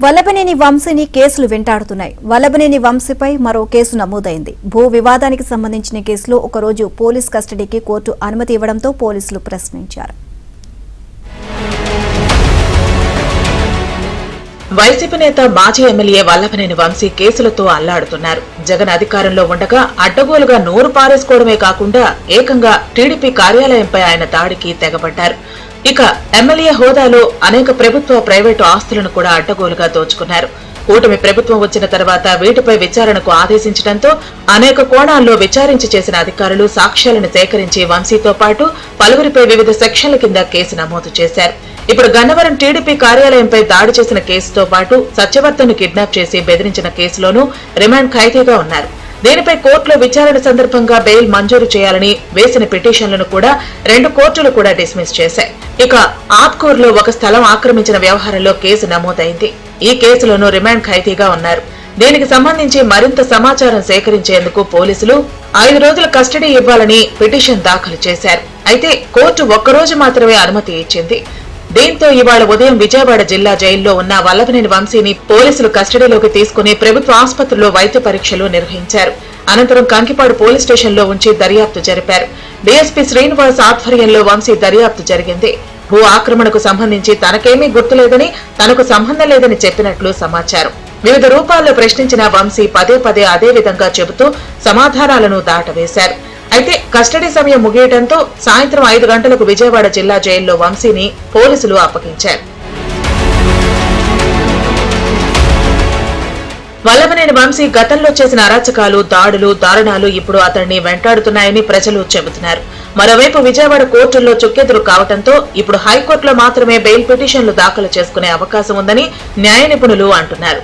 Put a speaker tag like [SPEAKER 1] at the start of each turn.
[SPEAKER 1] వల్లభనేని వంశీని కేసులు వెంటాడుతున్నాయి. వల్లభనేని వంశీపై మరో కేసు నమోదైంది. భూ వివాదానికి సంబంధించిన కేసులో ఒకరోజు పోలీస్ కస్టడీకి కోర్టు అనుమతి ఇవ్వడంతో పోలీసులు ప్రశ్నించారు.
[SPEAKER 2] వైసీపీ నేత మాజీ ఎమ్మెల్యే వల్లభనేని వంశీ కేసులతో అల్లాడుతున్నారు. జగన్ అధికారంలో ఉండగా అడ్డగోలుగా నోరు పారేసుకోవడమే కాకుండా ఏకంగా టీడీపీ కార్యాలయంపై ఆయన దాడికి తెగబడ్డారు. ఇక ఎమ్మెల్యే హోదాలో అనేక ప్రభుత్వ ప్రైవేటు ఆస్తులను కూడా అడ్డగోలుగా దోచుకున్నారు. కూటమి ప్రభుత్వం వచ్చిన తర్వాత వీటిపై విచారణకు ఆదేశించడంతో అనేక కోణాల్లో విచారించి చేసిన అధికారులు సాక్ష్యాలను సేకరించి వంశీతో పాటు పలువురిపై వివిధ సెక్షన్ల కింద కేసు నమోదు చేశారు. ఇప్పుడు గన్నవరం టీడీపీ కార్యాలయంపై దాడి చేసిన కేసుతో పాటు సత్యవర్ధన్ను కిడ్నాప్ చేసి బెదిరించిన కేసులోనూ రిమాండ్ ఖైదీగా ఉన్నారు. దీనిపై కోర్టులో విచారణ సందర్భంగా బెయిల్ మంజూరు చేయాలని వేసిన పిటిషన్లను కూడా 2 కోర్టులు కూడా డిస్మిస్ చేశాయి. ఇక ఆత్కూరులో ఒక స్థలం ఆక్రమించిన వ్యవహారంలో కేసు నమోదైంది. ఈ కేసులోనూ రిమాండ్ ఖైదీగా ఉన్నారు. దీనికి సంబంధించి మరింత సమాచారం సేకరించేందుకు పోలీసులు 5 రోజుల కస్టడీ ఇవ్వాలని పిటిషన్ దాఖలు చేశారు. అయితే కోర్టు ఒక్కరోజు మాత్రమే అనుమతి ఇచ్చింది. దీంతో ఇవాళ ఉదయం విజయవాడ జిల్లా జైల్లో ఉన్న వల్లభనేని వంశీని పోలీసులు కస్టడీలోకి తీసుకుని ప్రభుత్వ ఆసుపత్రిలో వైద్య పరీక్షలు నిర్వహించారు. అనంతరం కంకిపాడు పోలీస్ స్టేషన్లో ఉంచి దర్యాప్తు జరిపారు. డీఎస్పీ శ్రీనివాస్ ఆధ్వర్యంలో వంశీ దర్యాప్తు జరిగింది. భూ ఆక్రమణకు సంబంధించి తనకేమీ గుర్తులేదని, తనకు సంబంధం లేదని చెప్పినట్లు సమాచారం. వివిధ రూపాల్లో ప్రశ్నించిన వంశీ పదే పదే అదే విధంగా చెబుతూ సమాధానాలను దాటవేశారు. అయితే కస్టడీ సమయం ముగియడంతో సాయంత్రం 5 గంటలకు విజయవాడ జిల్లా జైల్లో వంశీని పోలీసులు అప్పగించారు. వల్లభనేని వంశీ గతంలో చేసిన అరాచకాలు, దాడులు, దారుణాలు ఇప్పుడు అతన్ని వెంటాడుతున్నాయని ప్రజలు చెబుతున్నారు. మరోవైపు విజయవాడ కోర్టుల్లో చుక్కెదురు కావడంతో ఇప్పుడు హైకోర్టులో మాత్రమే బెయిల్ పిటిషన్లు దాఖలు చేసుకునే అవకాశం ఉందని న్యాయ నిపుణులు అంటున్నారు.